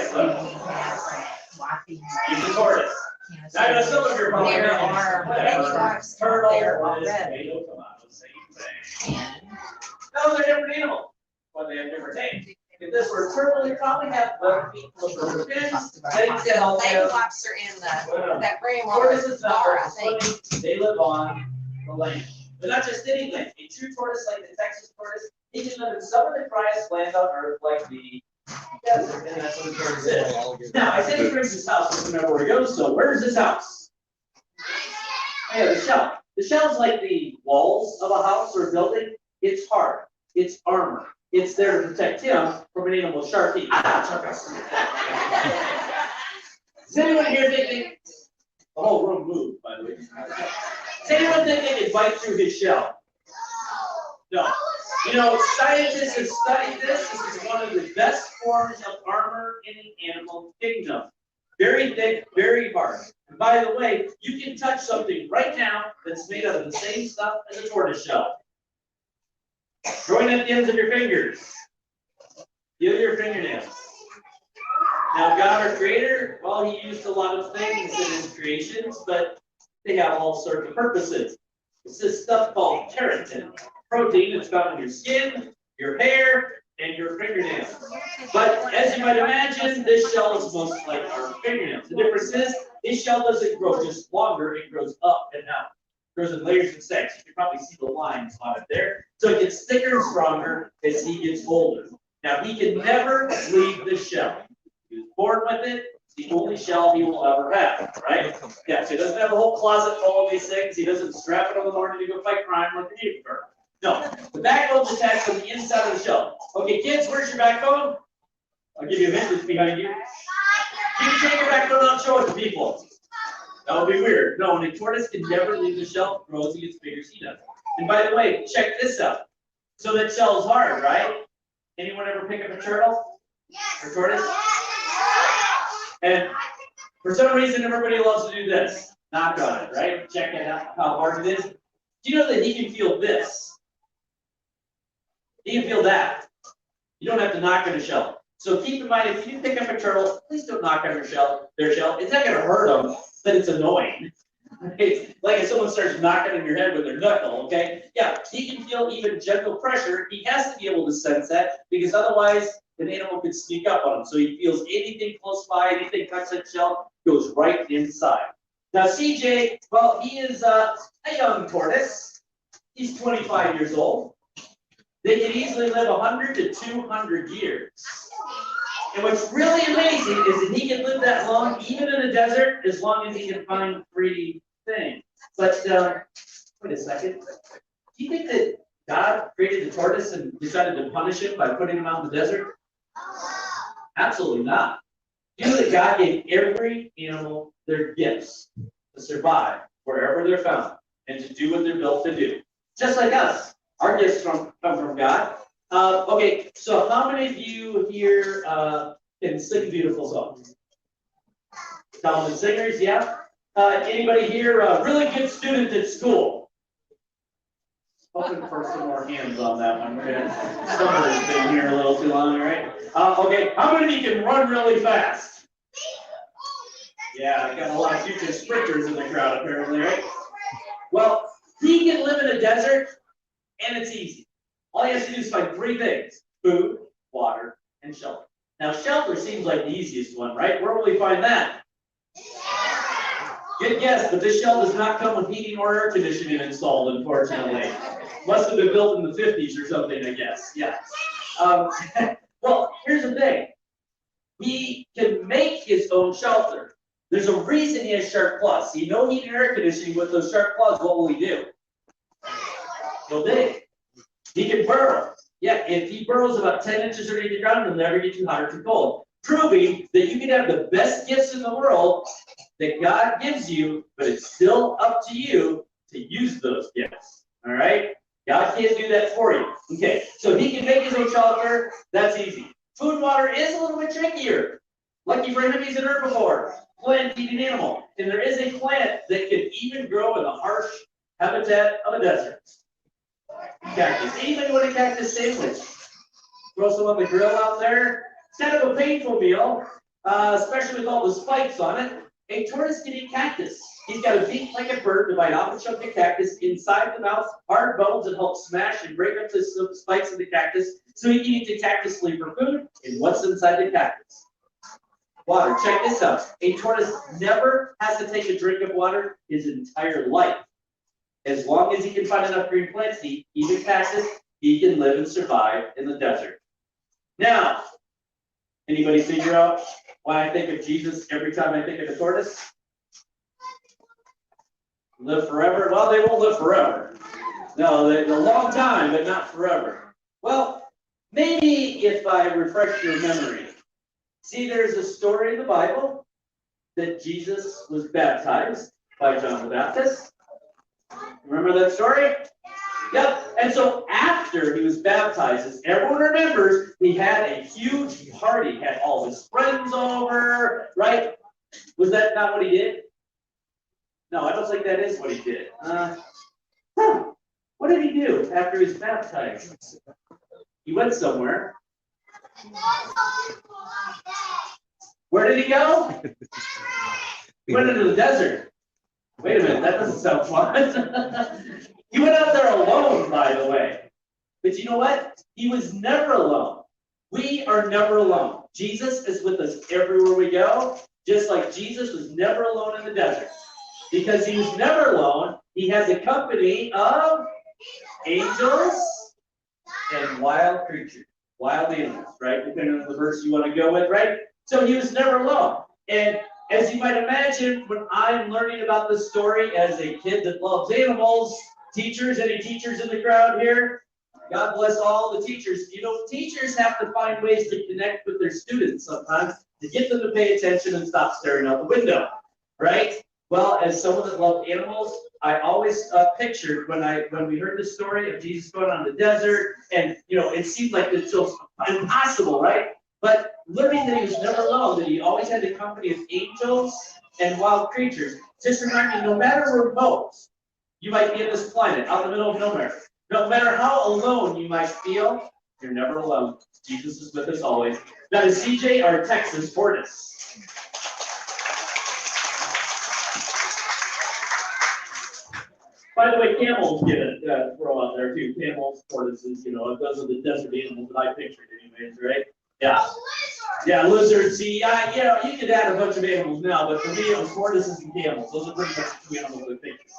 tortoise, though. He's a tortoise. Now, I know some of your probably There are turtle, there lettuce, already. tomato, tomato, same thing. No, they're different animals, but they have different names. If this were a turtle, they probably have 11 feet plus rubber fins. Legs that all Lake have. lobster and that gray one Tortoises was not Nara, I like think. swimming, they live on the land. But not just any land. A true tortoise like the Texas tortoise, he can live in some of the driest land on earth, like the desert, and that's what a tortoise is. Now, I said he brings his house, doesn't remember where he goes, so where's his house? Oh, yeah, the shell. The shell's like the walls of a house or a building. It's hard. It's armor. It's there to protect him from an animal shark eating. Is anyone here thinking? The whole room moved, by the way. Does anyone think they could bite through his shell? No. You know, scientists have studied this. This is one of the best forms of armor in the animal kingdom. Very thick, very hard. And by the way, you can touch something right now that's made out of the same stuff as a tortoise shell. Join at the ends of your fingers. Feel your fingernails. Now, God, our Creator, well, He used a lot of things in His creations, but they have all sorts of purposes. It's this stuff called keratin, protein that's found in your skin, your hair, and your fingernails. But as you might imagine, this shell is most like our fingernails. The difference is, this shell doesn't grow just longer, it grows up and out. It grows in layers and stacks. You can probably see the lines on it there. So it gets thicker and stronger as he gets older. Now, he can never leave the shell. He was born with it. It's the only shell he will ever have, right? Yeah, so he doesn't have a whole closet full of these things. He doesn't strap it on the morning to go fight crime like the native bird. No, the backbone's attached to the inside of the shell. Okay, kids, where's your backbone? I'll give you a hint, it's behind you. You can take your backbone out and show it to people. That would be weird. No, and a tortoise can never leave the shell. It grows and gets bigger as he does. And by the way, check this out. So that shell's hard, right? Anyone ever pick up a turtle? Or tortoise? And for some reason, everybody loves to do this. Knock on it, right? Check it out, how hard it is. Do you know that he can feel this? He can feel that. You don't have to knock on a shell. So keep in mind, if you pick up a turtle, please don't knock on their shell. It's not going to hurt them, but it's annoying. It's like if someone starts knocking on your head with their knuckle, okay? Yeah, he can feel even gentle pressure. He has to be able to sense that because otherwise an animal could sneak up on him. So he feels anything close by, anything touch that shell, goes right inside. Now CJ, well, he is a young tortoise. He's 25 years old. They can easily live 100 to 200 years. And what's really amazing is that he can live that long, even in the desert, as long as he can find 3 things. But wait a second. Do you think that God created the tortoise and decided to punish him by putting him out in the desert? Absolutely not. Do you know that God gave every animal their gifts to survive wherever they're found and to do what they're built to do? Just like us. Our gifts come from God. Okay, so how many of you here can sing a beautiful song? Talented singers, yeah? Anybody here a really good student at school? Hoping for some more hands on that one. Somebody's been here a little too long, right? Okay, how many of you can run really fast? Yeah, I got a lot of future sprinters in the crowd apparently, right? Well, he can live in a desert, and it's easy. All he has to do is find 3 things: food, water, and shelter. Now, shelter seems like the easiest one, right? Where will we find that? Good guess, but this shell does not come with heating or air conditioning installed, unfortunately. Must have been built in the 50s or something, I guess. Yeah. Well, here's the thing. He can make his own shelter. There's a reason he has sharp claws. See, no heat and air conditioning with those sharp claws, what will he do? He'll dig. He can burrow. Yeah, if he burrows about 10 inches underneath the ground, he'll never get too hot or too cold. Proving that you can have the best gifts in the world that God gives you, but it's still up to you to use those gifts. All right? God can't do that for you. Okay, so he can make his own shelter. That's easy. Food and water is a little bit trickier. Lucky for him, he's an herbivore, plant-eating animal. And there is a plant that can even grow in the harsh habitat of a desert. Cactus. Anybody want a cactus sandwich? Throw some on the grill out there. It's kind of a painful meal, especially with all the spikes on it. A tortoise can eat cactus. He's got a beak like a bird to bite off a chunk of cactus inside the mouth, hard bones that help smash and break up the spikes of the cactus so he can eat the cactus leaf for food. And what's inside the cactus? Water. Check this out. A tortoise never has to take a drink of water his entire life. As long as he can find enough green plants to eat a cactus, he can live and survive in the desert. Now, anybody figure out why I think of Jesus every time I think of a tortoise? Live forever? Well, they won't live forever. No, a long time, but not forever. Well, maybe if I refresh your memory. See, there's a story in the Bible that Jesus was baptized by John the Baptist. Remember that story? Yep. And so after he was baptized, as everyone remembers, he had a huge party. He had all his friends over, right? Was that not what he did? No, I don't think that is what he did. What did he do after he was baptized? He went somewhere. Where did he go? He went into the desert. Wait a minute, that doesn't sound fun. He went out there alone, by the way. But you know what? He was never alone. We are never alone. Jesus is with us everywhere we go, just like Jesus was never alone in the desert. Because he was never alone, he has a company of angels and wild creatures, wild animals, right? Depending on the verse you want to go with, right? So he was never alone. And as you might imagine, when I'm learning about this story as a kid that loves animals, teachers, any teachers in the crowd here? God bless all the teachers. You know, teachers have to find ways to connect with their students sometimes to get them to pay attention and stop staring out the window, right? Well, as someone that loved animals, I always pictured when we heard the story of Jesus going on the desert, and you know, it seemed like it's so impossible, right? But learning that he was never alone, that he always had the company of angels and wild creatures, just remind me, no matter remote you might be on this planet, out in the middle of nowhere, no matter how alone you might feel, you're never alone. Jesus is with us always. That is CJ, our Texas tortoise. By the way, camels get a throw out there too. Camels, tortoises, you know, those are the desert animals that I pictured anyways, right? Yeah. Yeah, lizards, see, you know, you could add a bunch of animals now, but for me it was tortoises and camels. Those are pretty much the two animals I pictured.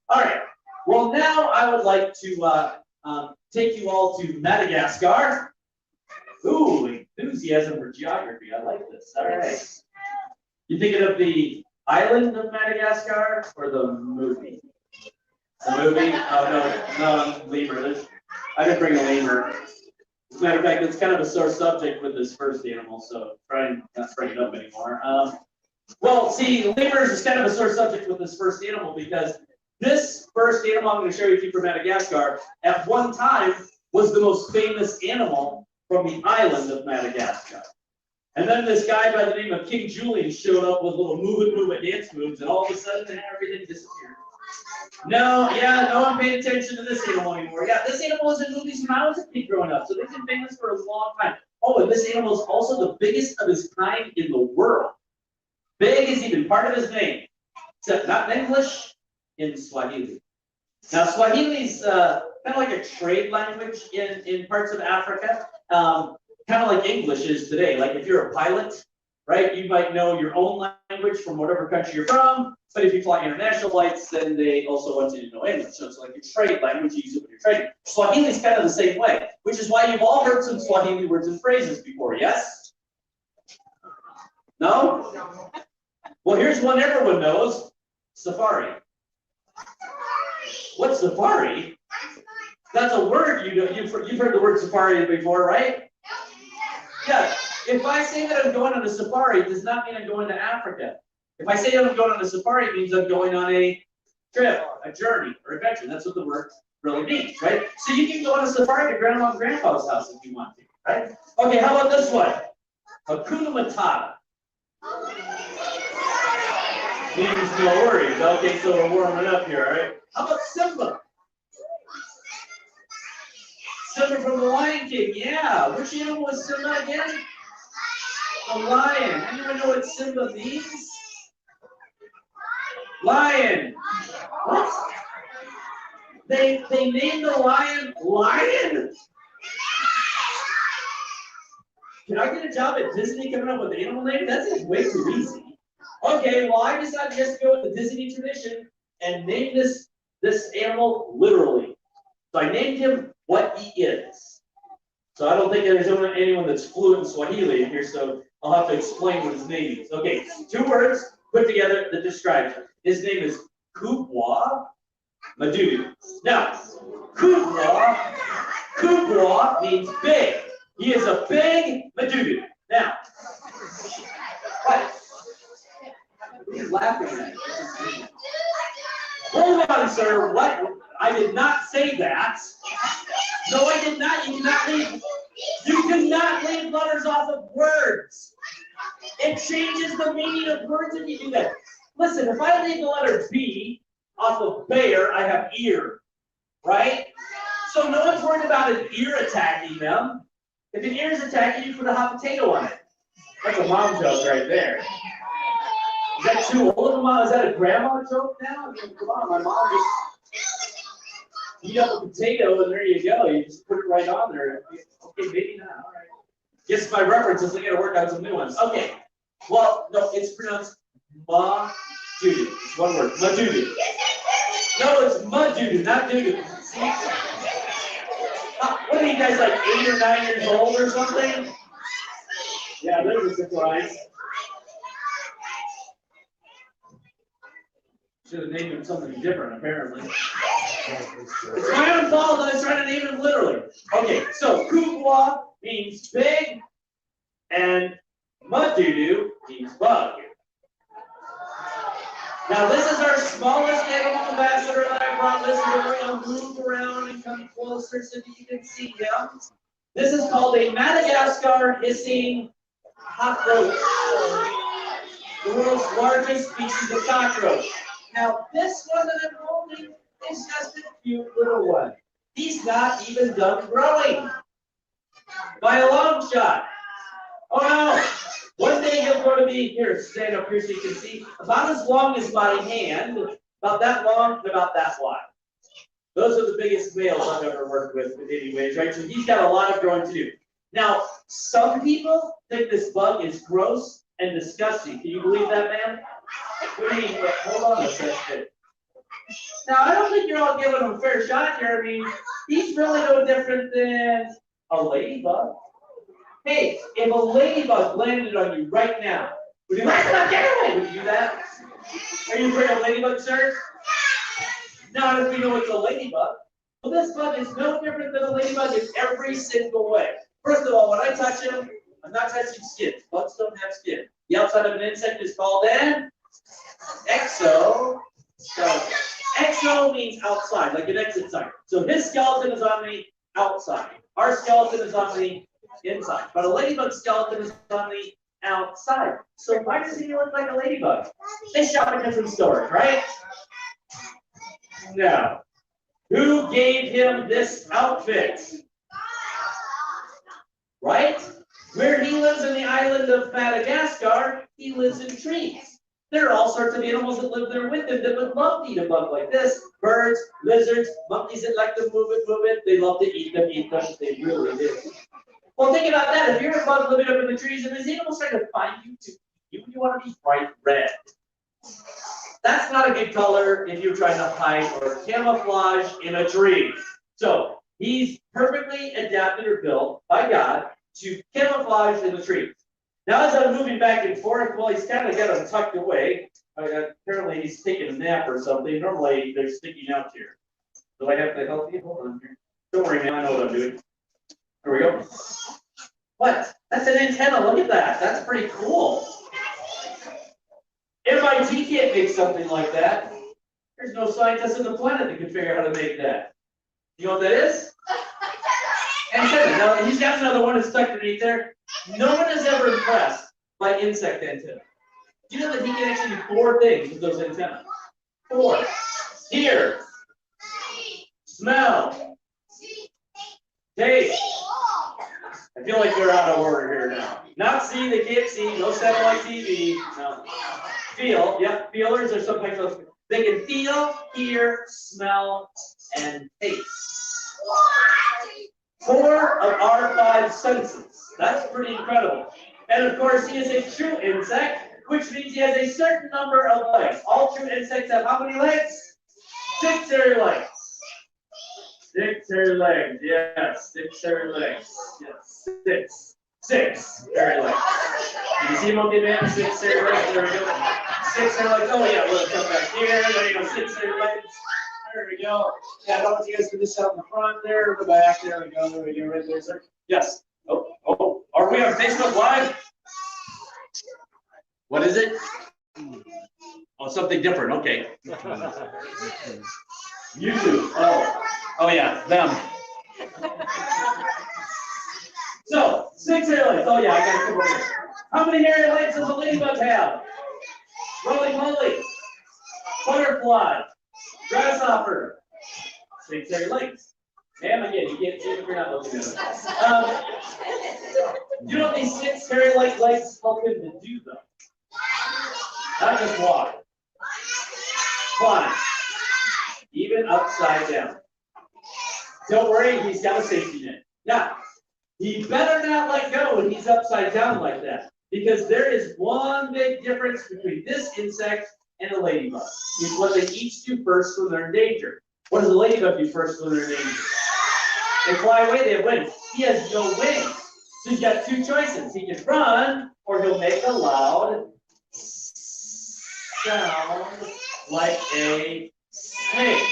All right. Well, now I would like to take you all to Madagascar. Ooh, enthusiasm for geography. I like this. All right. You thinking of the island of Madagascar or the movie? The movie? Oh, no, lemur. I didn't bring a lemur. As a matter of fact, it's kind of a sore subject with this first animal, so try and not bring it up anymore. Well, see, lemurs is kind of a sore subject with this first animal because this first animal I'm going to show you from Madagascar at one time was the most famous animal from the island of Madagascar. And then this guy by the name of King Julian showed up with little move it dance moves, and all of a sudden everything disappeared. No one paid attention to this animal anymore. Yeah, this animal was in movies when I was a kid growing up, so they've been famous for a long time. Oh, and this animal is also the biggest of his kind in the world. Big is even part of his name, except not in English, in Swahili. Now, Swahili is kind of like a trade language in parts of Africa, kind of like English is today. Like if you're a pilot, right, you might know your own language from whatever country you're from, but if you fly international flights, then they also want you to know English. So it's like a trade language, you use it when you're trading. Swahili is kind of the same way, which is why you've all heard some Swahili words and phrases before, yes? No? Well, here's one everyone knows, safari. What's safari? That's a word you know. You've heard the word safari before, right? Yeah. If I say that I'm going on a safari, it does not mean I'm going to Africa. If I say I'm going on a safari, it means I'm going on a trip, a journey, or adventure. That's what the word really means, right? So you can go on a safari to Grandma and Grandpa's house if you want to, right? Okay, how about this one? Hakuna Matata. Means no worries. Okay, so we're warming up here, all right? How about Simba? Simba from the Lion King, yeah. Which animal was Simba again? The lion. Anyone know what Simba means? Lion. What? They named the lion Lion? Can I get a job at Disney coming up with animal names? That seems way too easy. Okay, well I decided just to go with the Disney tradition and name this animal literally. So I named him what he is. So I don't think there's anyone that's fluent in Swahili in here, so I'll have to explain what his name is. Okay, 2 words put together that describes him. His name is Kubwa Madudu. Now, Kubwa means big. He is a big Madudu. Now, what? What are you laughing at? Hold on, sir. What? I did not say that. No, I did not. You cannot leave letters off of words. It changes the meaning of words if you do that. Listen, if I leave the letter B off of bear, I have ear, right? So no one's worried about an ear attacking them. If an ear is attacking you, put a hot potato on it. That's a mom joke right there. Is that too old of a mom? Is that a grandma joke now? I mean, come on, my mom just heat up a potato and there you go. You just put it right on there. Okay, maybe not. All right. Guess my references, I gotta work on some new ones. Okay. Well, no, it's pronounced ma-dudu. It's one word, ma-dudu. No, it's ma-dudu, not doo-doo. See? What are you guys, like 8 or 9 years old or something? Yeah, there's a surprise. Should have named him something different, apparently. It's my own fault that I was trying to name him literally. Okay, so Kubwa means big, and Madudu means bug. Now this is our smallest animal ambassador that I brought. Listen, we're going to move around and come closer so that you can see him. This is called a Madagascar hissing cockroach. The world's largest species of cockroach. Now this one that I'm holding is just a cute little one. He's not even done growing. By a long shot. Oh no! One day he'll grow to be, here, stand up here so you can see, about as long as my hand, about that long and about that wide. Those are the biggest males I've ever worked with anyways, right? So he's got a lot of growing to do. Now, some people think this bug is gross and disgusting. Can you believe that, man? What do you mean? Hold on a second. Now, I don't think you're all giving him a fair shot here. I mean, he's really no different than a ladybug. Hey, if a ladybug landed on you right now, would you let it get away? Would you do that? Are you afraid of ladybugs, sir? Not if you know it's a ladybug. Well, this bug is no different than a ladybug in every single way. First of all, when I touch him, I'm not touching skin. Bugs don't have skin. The outside of an insect is called an exoskeleton. Exo means outside, like an exit sign. So his skeleton is on the outside. Our skeleton is on the inside. But a ladybug skeleton is on the outside. So why does he look like a ladybug? They shop at different stores, right? No. Who gave him this outfit? Right? Where he lives in the island of Madagascar, he lives in trees. There are all sorts of animals that live there with him that would love to eat a bug like this. Birds, lizards, monkeys that like to move it. They love to eat them. They really do. Well, think about that. If you're a bug living up in the trees and these animals trying to find you to eat you want to be bright red. That's not a good color if you're trying to hide or camouflage in a tree. So he's perfectly adapted or built by God to camouflage in the trees. Now as I'm moving back and forth, well, he's kind of got him tucked away. Apparently he's taking a nap or something. Normally they're sticking out here. Do I have to help you? Hold on here. Don't worry, man. I know what I'm doing. Here we go. What? That's an antenna. Look at that. That's pretty cool. MIT can't make something like that. There's no scientist on the planet that can figure out how to make that. You know what that is? Antenna. Now, he's got another one that's stuck underneath there. No one is ever impressed by insect antenna. Do you know that he can actually do 4 things with those antennas? 4. Hear. Smell. Taste. I feel like they're out of order here now. Not see, they can't see, no satellite TV, no. Feel, yep, feelers are some types of, they can feel, hear, smell, and taste. 4 of our 5 senses. That's pretty incredible. And of course, he is a true insect, which means he has a certain number of legs. All true insects have how many legs? 6 hairy legs. 6 hairy legs, yes. 6 hairy legs. Yes, 6 hairy legs. You see him, okay, man? 6 hairy legs. There we go. 6 hairy legs. Oh, yeah, we'll come back here. There you go. 6 hairy legs. There we go. Yeah, I don't want you guys to this out in the front there, the back. There we go. There we go. Right there, sir. Yes. Oh. Are we on Facebook Live? What is it? Oh, something different. Okay. YouTube. Oh yeah, them. So, 6 hairy legs. Oh yeah, I got to come over here. How many hairy legs does a ladybug have? Roly poly. Butterfly. Grasshopper. 6 hairy legs. Ma'am, again, you can't see if you're not looking at it. You know what these 6 hairy legs help him to do though? Not just walk. Climb. Even upside down. Don't worry, he's got a safety net. Now, he better not let go when he's upside down like that, because there is one big difference between this insect and a ladybug. It's what they each do first when they're in danger. What does a ladybug do first when they're in danger? They fly away, they have wings. He has no wings. So he's got 2 choices. He can run, or he'll make a loud sound like a snake.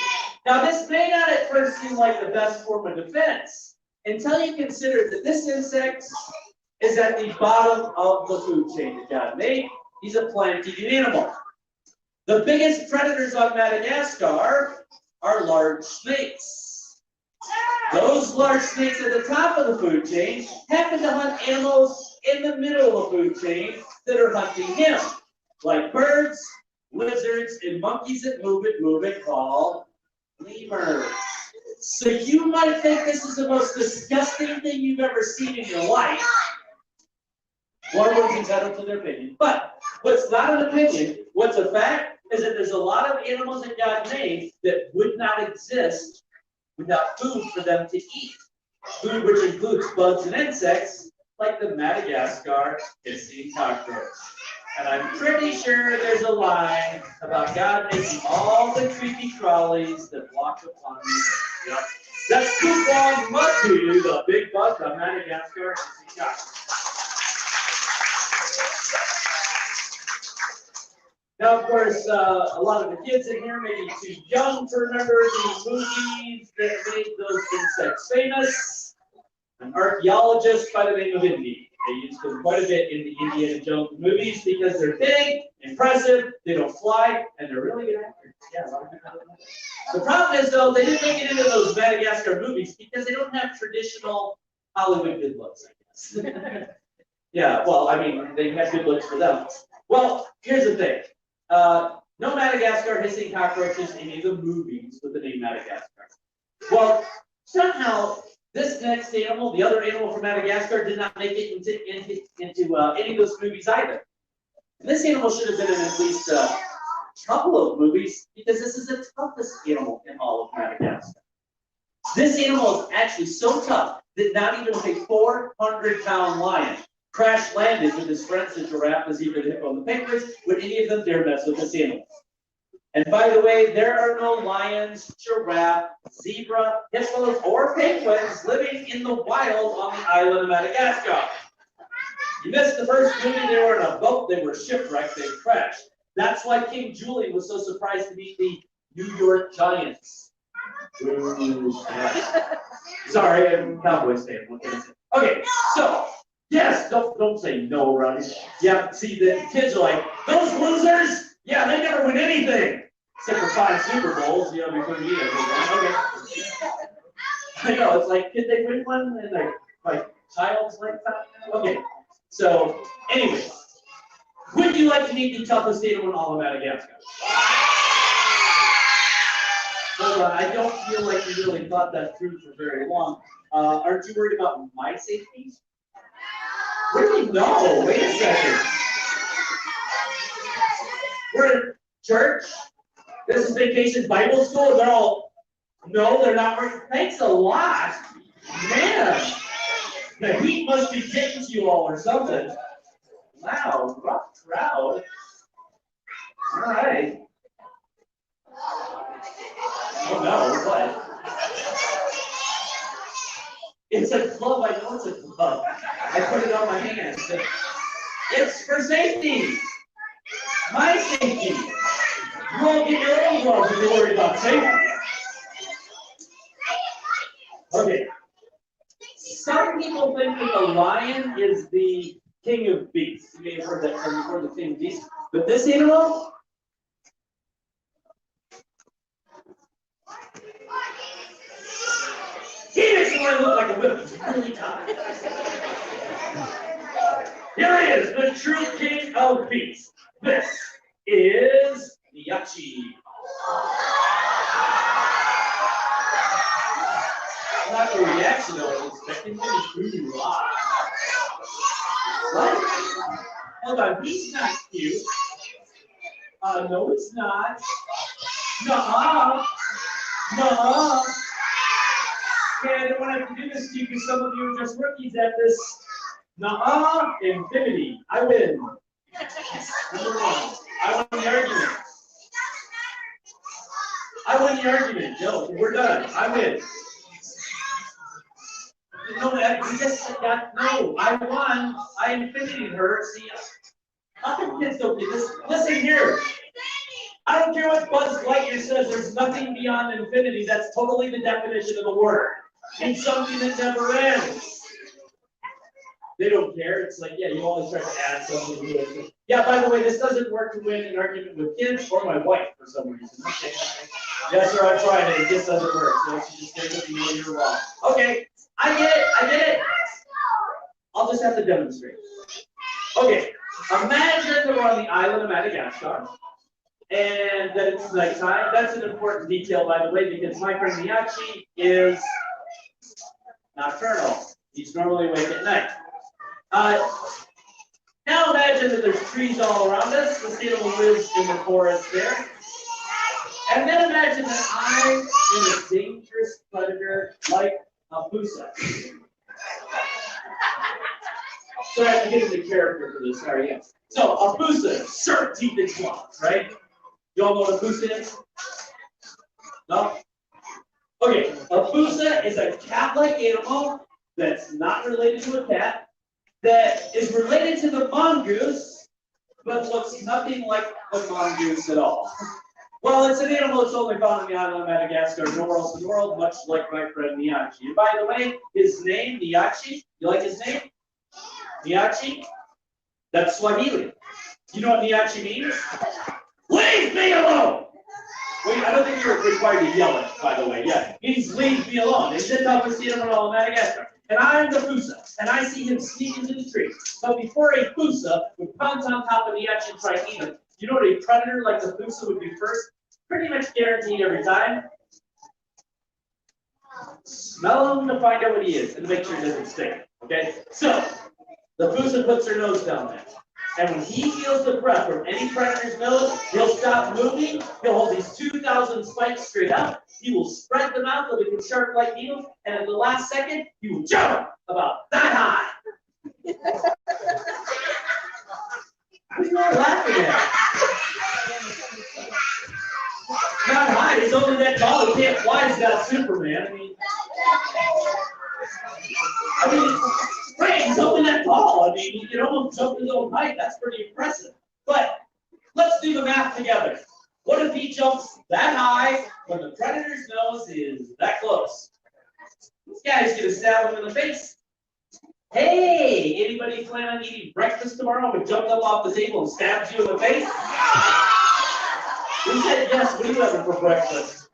Now, this may not at first seem like the best form of defense until you consider that this insect is at the bottom of the food chain that God made. He's a plant-eating animal. The biggest predators on Madagascar are large snakes. Those large snakes at the top of the food chain happen to hunt animals in the middle of the food chain that are hunting him, like birds, lizards, and monkeys that move it, called lemurs. So you might think this is the most disgusting thing you've ever seen in your life. Everyone's entitled to their opinion. But what's not an opinion, what's a fact, is that there's a lot of animals that God made that would not exist without food for them to eat. Food which includes bugs and insects, like the Madagascar hissing cockroach. And I'm pretty sure there's a line about God making all the creepy crawlies that walk upon you. Yep. That's Crittemand monkey, the big bug of Madagascar hissing cockroach. Now, of course, a lot of the kids in here may be too young to remember the movies that made those insects famous. An archaeologist by the name of Indy. They used them quite a bit in the Indiana Jones movies because they're big, impressive, they don't fly, and they're really good actors. Yeah, a lot of good actors. The problem is, though, they didn't make it into those Madagascar movies because they don't have traditional Hollywood good looks, I guess. Yeah, well, I mean, they have good looks for them. Well, here's the thing. No Madagascar hissing cockroaches in any of the movies with the name Madagascar. Well, somehow this next animal, the other animal from Madagascar, did not make it into any of those movies either. And this animal should have been in at least a couple of movies because this is the toughest animal in all of Madagascar. This animal is actually so tough that not even a 400-pound lion crash landed with his friends, the giraffe, the zebra, the hippo, and the penguins, would any of them dare mess with this animal. And by the way, there are no lions, giraffe, zebra, hippos, or penguins living in the wild on the island of Madagascar. You missed the first movie, they were in a boat, they were shipwrecked, they crashed. That's why King Julian was so surprised to meet the New York Giants. Ooh, yeah. Sorry, I'm a Cowboys fan. What can I say? Okay, so. Yes, don't say no around here. Yeah, see, the kids are like, those losers, yeah, they never win anything. Except for 5 Super Bowls, you know, before you get okay. I know, it's like, did they win one? And like child's like that? Okay, so, anyway, would you like to meet the toughest animal in all of Madagascar? Hold on, I don't feel like you really thought that through for very long. Aren't you worried about my safety? Where do we know? Wait a second. We're in church. This is Vacation Bible School. They're all, no, they're not working. Thanks a lot. Man, the heat must be getting to you all or something. Wow, rough crowd. All right. Oh no, what? It's a glove. I know it's a glove. I put it on my hand. It's for safety. My safety. You all get your own gloves if you're worried about safety. Okay. Some people think that the lion is the king of beasts. You may have heard that term before, the king of beasts. But this animal, he doesn't want to look like a whip. He's really tough. Here he is, the true king of beasts. This is Yachi. Not the reaction I was expecting. Ooh, wow. What? Hold on, he's not cute. No, it's not. Nuh-uh. Nuh-uh. Okay, I don't want to have to do this to you because some of you are just rookies at this. Nuh-uh. Infinity. I win. Number one. I won the argument. I won the argument. No, we're done. I win. No, we just got, no, I won. I infinited her. See, other kids don't do this. Listen here. I don't care what Buzz Lightyear says, there's nothing beyond infinity. That's totally the definition of the word. It's something that never ends. They don't care. It's like, yeah, you always try to add something to it. Yeah, by the way, this doesn't work to win an argument with kids or my wife for some reason. Okay. Yes, sir, I tried it. It just doesn't work. So she just stays with me when you're wrong. Okay, I get it. I get it. I'll just have to demonstrate. Okay, imagine that we're on the island of Madagascar and that it's nighttime. That's an important detail, by the way, because my friend Miyachi is nocturnal. He's normally awake at night. Now imagine that there's trees all around us. This animal lives in the forest there. And then imagine that I'm in a dangerous predator like a pusa. So I have to get into character for this. Sorry, yes. So a pusa, sharp teeth and claws, right? You all know what a pusa is? No? Okay, a pusa is a cat-like animal that's not related to a cat, that is related to the mongoose, but looks nothing like the mongoose at all. Well, it's an animal that's only found on the island of Madagascar, nowhere else in the world, much like my friend Miyachi. And by the way, his name, Miyachi, you like his name? Miyachi? That's Swahili. You know what Miyachi means? Leave me alone! Wait, I don't think you're required to yell it, by the way. Yeah, it means leave me alone. It's the toughest animal in all of Madagascar. And I'm the pusa, and I see him sneak into the tree. But before a pusa would pounce on top of Miyachi and try to eat him, you know what a predator like the pusa would do first? Pretty much guaranteed every time. Smell him to find out what he is and make sure he doesn't stink. Okay? So, the pusa puts her nose down there. And when he feels the breath from any predator's nose, he'll stop moving. He'll hold these 2,000 spikes straight up. He will spread them out so they can sharp like needles. And at the last second, he will jump about that high. What are you all laughing at? Not high. He's only that tall. He can't fly. He's got Superman. I mean, right, he's only that tall. I mean, he can almost jump his own height. That's pretty impressive. But let's do the math together. What if he jumps that high when the predator's nose is that close? This guy's going to stab him in the face. Hey, anybody plan on eating breakfast tomorrow and jumped up off the table and stabbed you in the face? Who said yes? What are you having for breakfast?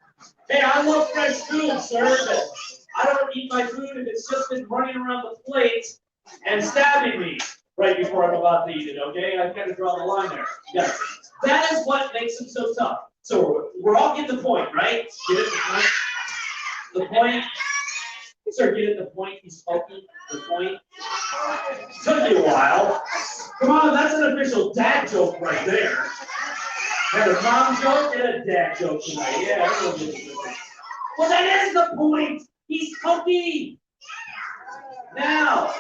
Hey, I love fresh food, sir, but I don't eat my food if it's just been running around the plate and stabbing me right before I'm about to eat it, okay? I've got to draw the line there. Yeah. That is what makes him so tough. So we're all getting the point, right? Get it? The point? Sir, get at the point. He's pokey. The point. Took you a while. Come on, that's an official dad joke right there. Had a mom joke and a dad joke tonight. Yeah, everyone gets it. Well, that is the point. He's pokey. Now,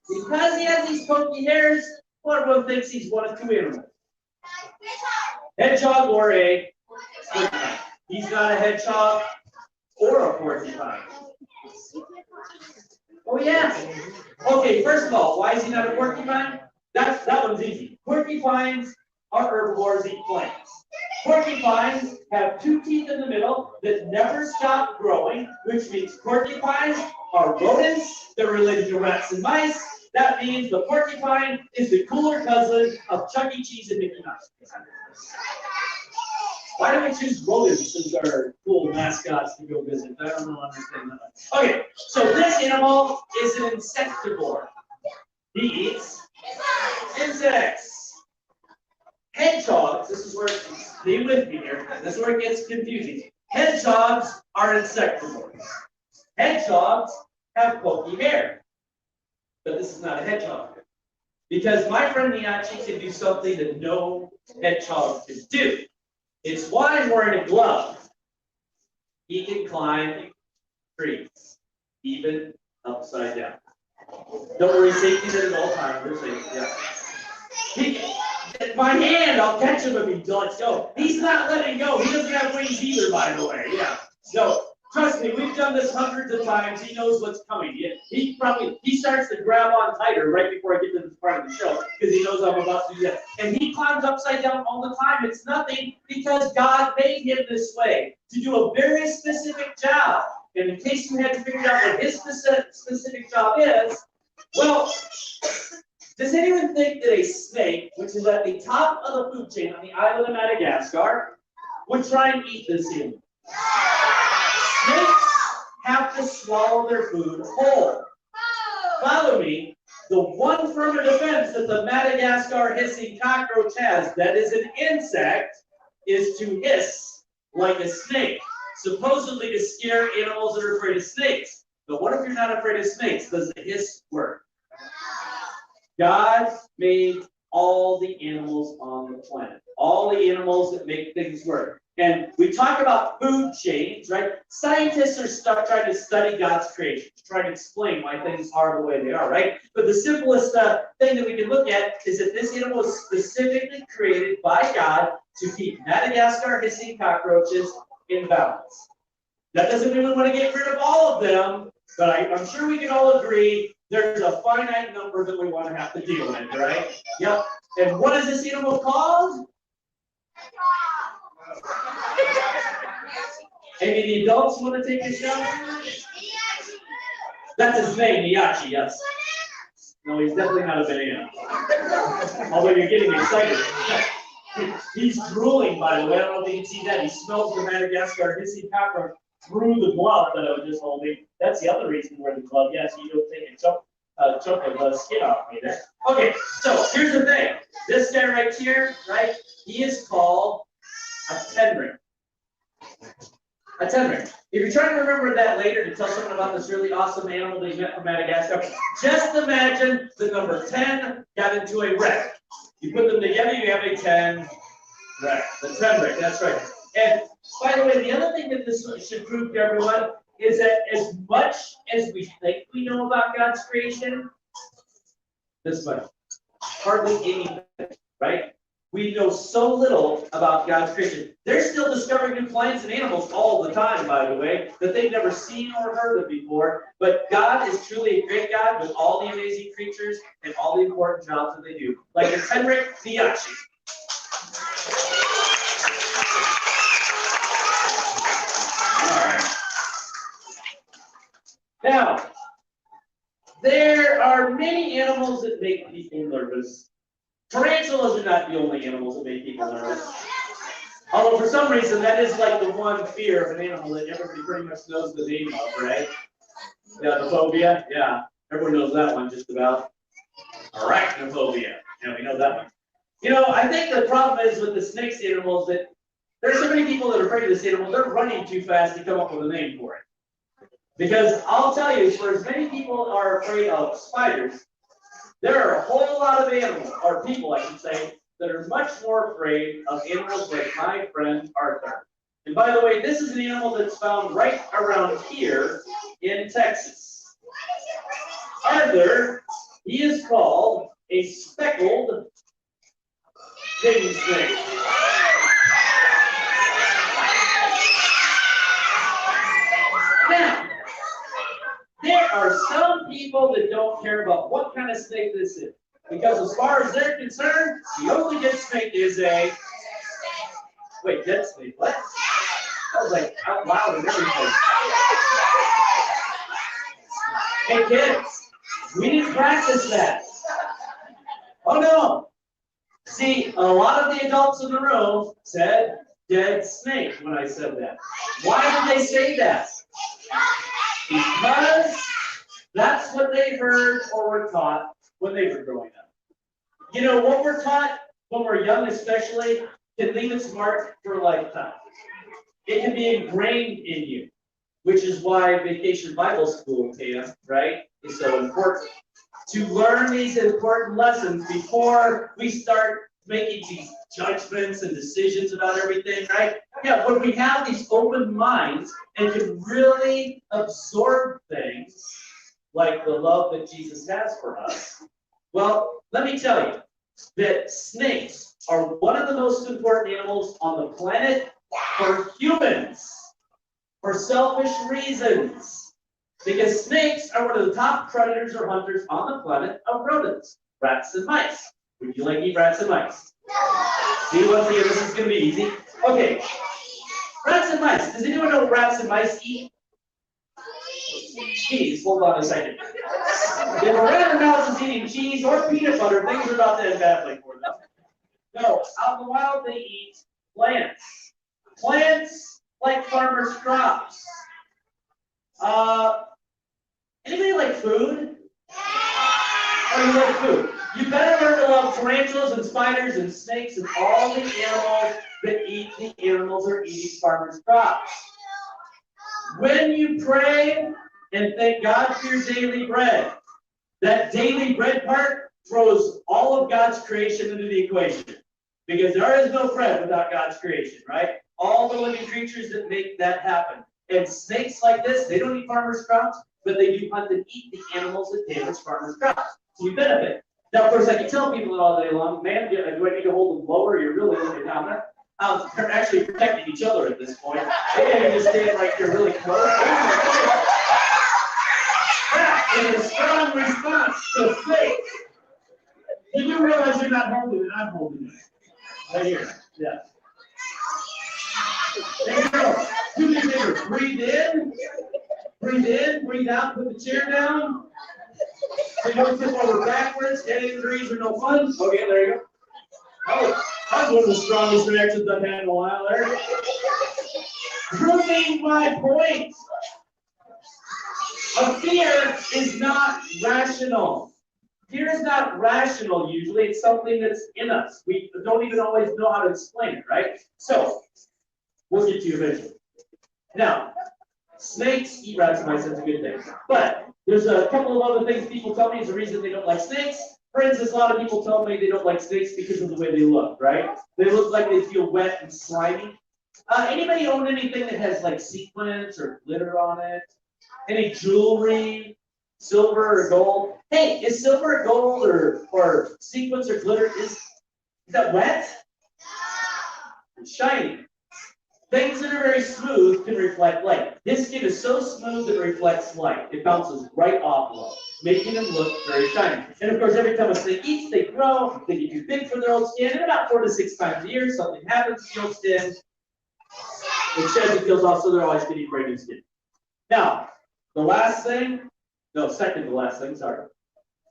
because he has these pokey hairs, well, everyone thinks he's one of two animals. Hedgehog or a porcupine. He's not a hedgehog or a porcupine. Oh, yeah. Okay, first of all, why is he not a porcupine? That one's easy. Porcupines are herbivores, eat plants. Porcupines have 2 teeth in the middle that never stop growing, which means porcupines are rodents. They're related to rats and mice. That means the porcupine is the cooler cousin of Chuck E. Cheese and Mickey Mouse. Why do we choose rodents as our cool mascots to go visit? I don't understand that. Okay, so this animal is an insectivore. He eats insects. Hedgehogs, this is where, stay with me here, this is where it gets confusing. Hedgehogs are insectivores. Hedgehogs have pokey hair. But this is not a hedgehog. Because my friend Miyachi can do something that no hedgehog can do. It's why I'm wearing a glove. He can climb trees, even upside down. Don't worry, safety at all times. We're safe. Yeah. My hand, I'll catch him if he lets go. He's not letting go. He doesn't have wings either, by the way. Yeah. So trust me, we've done this hundreds of times. He knows what's coming. He starts to grab on tighter right before I get to this part of the show because he knows I'm about to do that. And he climbs upside down all the time. It's nothing because God made him this way to do a very specific job. And in case you hadn't figured out what his specific job is, well, does anyone think that a snake, which is at the top of the food chain on the island of Madagascar, would try and eat this human? Snakes have to swallow their food whole. Follow me. The one firm of defense that the Madagascar hissing cockroach has, that is an insect, is to hiss like a snake, supposedly to scare animals that are afraid of snakes. But what if you're not afraid of snakes? Does the hiss work? God made all the animals on the planet, all the animals that make things work. And we talk about food chains, right? Scientists are trying to study God's creation, to try to explain why things are the way they are, right? But the simplest thing that we can look at is that this animal was specifically created by God to keep Madagascar hissing cockroaches in balance. That doesn't mean we want to get rid of all of them, but I'm sure we can all agree there's a finite number that we want to have to deal with, right? Yep. And what is this animal called? Maybe the adults want to take a shot? That's his name, Miyachi, yes. No, he's definitely not a banana. Although you're getting excited. He's drooling, by the way. I don't know if you can see that. He smells the Madagascar hissing cockroach through the glove that I was just holding. That's the other reason to wear the glove. Yes, you don't take a chunk of skin off me there. Okay, so here's the thing. This guy right here, right, he is called a tenric. A tenric. If you're trying to remember that later to tell someone about this really awesome animal that you met from Madagascar, just imagine the number 10 got into a wreck. You put them together, you have a 10 wreck. The tenric, that's right. And by the way, the other thing that this should prove to everyone is that as much as we think we know about God's creation, this much, hardly anything, right? We know so little about God's creation. They're still discovering new plants and animals all the time, by the way, that they've never seen or heard of before. But God is truly a great God with all the amazing creatures and all the important jobs that they do. Like a tenric Miyachi. Now, there are many animals that make people nervous. Tarantulas are not the only animals that make people nervous. Although for some reason that is like the one fear of an animal that everybody pretty much knows the name of, right? Yeah, the phobia. Yeah, everyone knows that one just about. Arachnophobia. Yeah, we know that one. You know, I think the problem is with the snakes animals that there's so many people that are afraid of this animal, they're running too fast to come up with a name for it. Because I'll tell you, for as many people are afraid of spiders, there are a whole lot of animals, or people I should say, that are much more afraid of animals like my friend Arthur. And by the way, this is an animal that's found right around here in Texas. Arthur, he is called a speckled king snake. Now, there are some people that don't care about what kind of snake this is. Because as far as they're concerned, the only good snake is a... Wait, dead snake, what? That was like out loud and everything. Hey kids, we didn't practice that. Oh no. See, a lot of the adults in the room said dead snake when I said that. Why did they say that? Because that's what they heard or were taught when they were growing up. You know, what we're taught when we're young especially can leave its mark for a lifetime. It can be ingrained in you, which is why Vacation Bible School camp, right, is so important. To learn these important lessons before we start making these judgments and decisions about everything, right? Yeah, when we have these open minds and can really absorb things like the love that Jesus has for us, well, let me tell you that snakes are one of the most important animals on the planet for humans, for selfish reasons. Because snakes are one of the top predators or hunters on the planet of rodents, rats and mice. Would you like to eat rats and mice? See, once again, this is going to be easy. Okay, rats and mice. Does anyone know what rats and mice eat? Cheese. Hold on a second. If a rat or mouse is eating cheese or peanut butter, things are about to end badly for them. No, out in the wild they eat plants. Plants like farmers' crops. Anybody like food? Oh, you like food? You better learn to love tarantulas and spiders and snakes and all the animals that eat the animals are eating farmers' crops. When you pray and thank God for your daily bread, that daily bread part throws all of God's creation into the equation. Because there is no bread without God's creation, right? All the living creatures that make that happen. And snakes like this, they don't eat farmers' crops, but they do hunt and eat the animals that damage farmers' crops. So we benefit. Now, of course, I can tell people all day long, man, do I need to hold them lower? You're really looking down there. They're actually protecting each other at this point. Maybe I can just stand like you're really close. That is a strong response to faith. You do realize you're not holding it, I'm holding it. Right here, yeah. There you go. Do me a favor. Breathe in, breathe out, put the chair down. So don't tip over backwards. Head injuries are no fun. Okay, there you go. That was one of the strongest reactions I've had in a while there. Proving my point. A fear is not rational. Fear is not rational usually. It's something that's in us. We don't even always know how to explain it, right? So, we'll get to you eventually. Now, snakes eat rats and mice, that's a good thing. But there's a couple of other things people tell me is the reason they don't like snakes. For instance, a lot of people tell me they don't like snakes because of the way they look, right? They look like they feel wet and slimy. Anybody own anything that has like sequins or glitter on it? Any jewelry, silver or gold? Hey, is silver or gold or sequins or glitter, is that wet? It's shiny. Things that are very smooth can reflect light. His skin is so smooth that it reflects light. It bounces right off light, making them look very shiny. And of course, every time a snake eats, they grow, they get too big for their old skin, and about 4 to 6 times a year, something happens to the old skin. It sheds and peels off, so they're always getting brand new skin. Now, the last thing, second to last thing, sorry.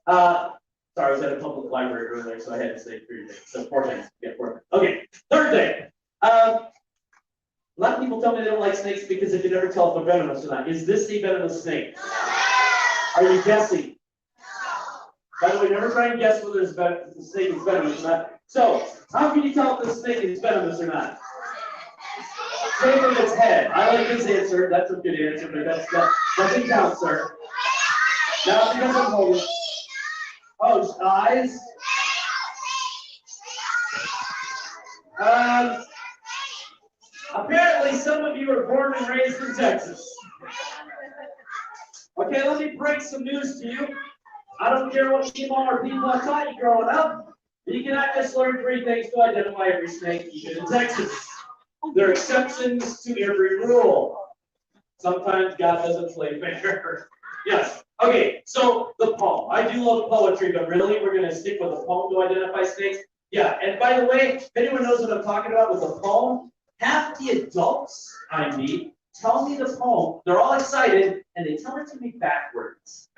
Sorry, I was at a public library earlier, so I had to say 3 things. So 4 things. Yeah, 4 things. Okay, third thing. A lot of people tell me they don't like snakes because they can never tell if they're venomous or not. Is this a venomous snake? Are you guessing? By the way, never try and guess whether the snake is venomous or not. So, how can you tell if the snake is venomous or not? Shape of its head. I like this answer. That's a good answer, but that's not. Nothing counts, sir. Now because I'm holding. Oh, eyes. Apparently some of you were born and raised in Texas. Okay, let me break some news to you. I don't care what people or people I taught you growing up. You cannot just learn 3 things to identify every snake, even in Texas. There are exceptions to every rule. Sometimes God doesn't play fair. Yes. Okay, so the poem. I do love poetry, but really we're going to stick with a poem to identify snakes. Yeah, and by the way, if anyone knows what I'm talking about with the poem, half the adults I meet tell me the poem. They're all excited, and they tell it to me backwards.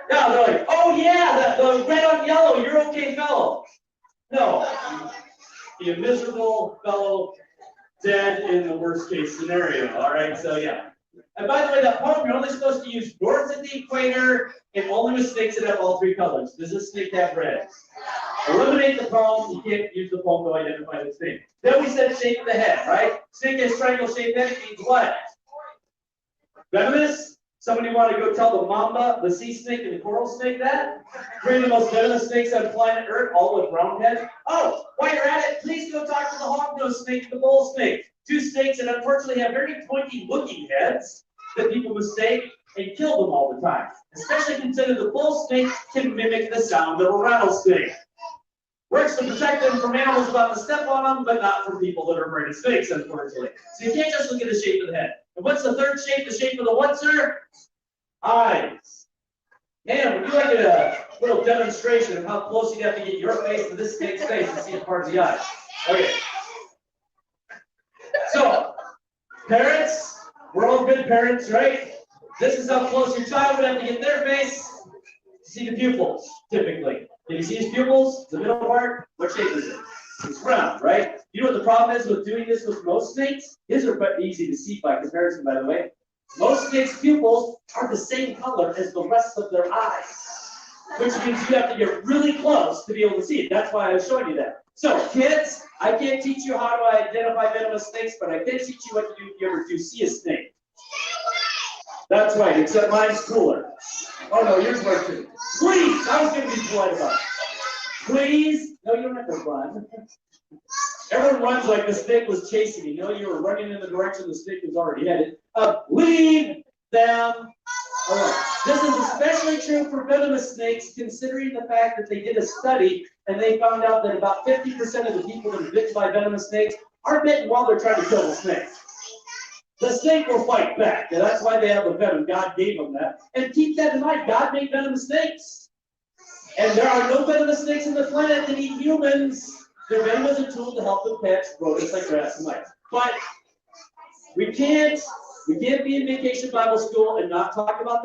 Yeah, they're like, oh yeah, the red on yellow, you're okay fellow. No, you miserable fellow, dead in the worst case scenario, all right? So yeah. And by the way, that poem, you're only supposed to use north of the equator and only with snakes that have all 3 colors. Does this snake have red? Eliminate the poem, you can't use the poem to identify the snake. Then we said shape of the head, right? Snake has triangle-shaped head, it means what? Venomous? Somebody want to go tell the mamba, the sea snake, and the coral snake that? 3 of the most venomous snakes on planet Earth, all with round heads. Oh, while you're at it, please go talk to the hognose snake and the bull snake. 2 snakes that unfortunately have very pointy-looking heads that people mistake and kill them all the time. Especially consider the bull snake can mimic the sound of a rattlesnake. Works to protect them from animals about to step on them, but not from people that are afraid of snakes, unfortunately. So you can't just look at the shape of the head. And what's the 3rd shape? The shape of the what, sir? Eyes. Man, would you like a little demonstration of how close you have to get your face to this snake's face to see a part of the eye? Okay. So, parents, we're all good parents, right? This is how close your child would have to get their face to see the pupils, typically. Can you see his pupils? The middle part? What shape is it? It's round, right? You know what the problem is with doing this with most snakes? His are quite easy to see by comparison, by the way. Most snakes' pupils are the same color as the rest of their eyes, which means you have to get really close to be able to see it. That's why I was showing you that. So, kids, I can't teach you how to identify venomous snakes, but I can teach you what to do if you ever do see a snake. That's right, except mine's cooler. Oh no, yours works too. Please, I was going to be polite about it. Please, no, you don't have to run. Everyone runs like the snake was chasing you. No, you were running in the direction the snake was already headed. Leave them alone. This is especially true for venomous snakes, considering the fact that they did a study and they found out that about 50% of the people that are bitten by venomous snakes are bitten while they're trying to kill the snake. The snake will fight back, and that's why they have the venom. God gave them that. And keep that in mind, God made venomous snakes. And there are no venomous snakes on the planet that eat humans. Their venom is a tool to help them catch rodents like rats and mice. But we can't be in vacation Bible school and not talk about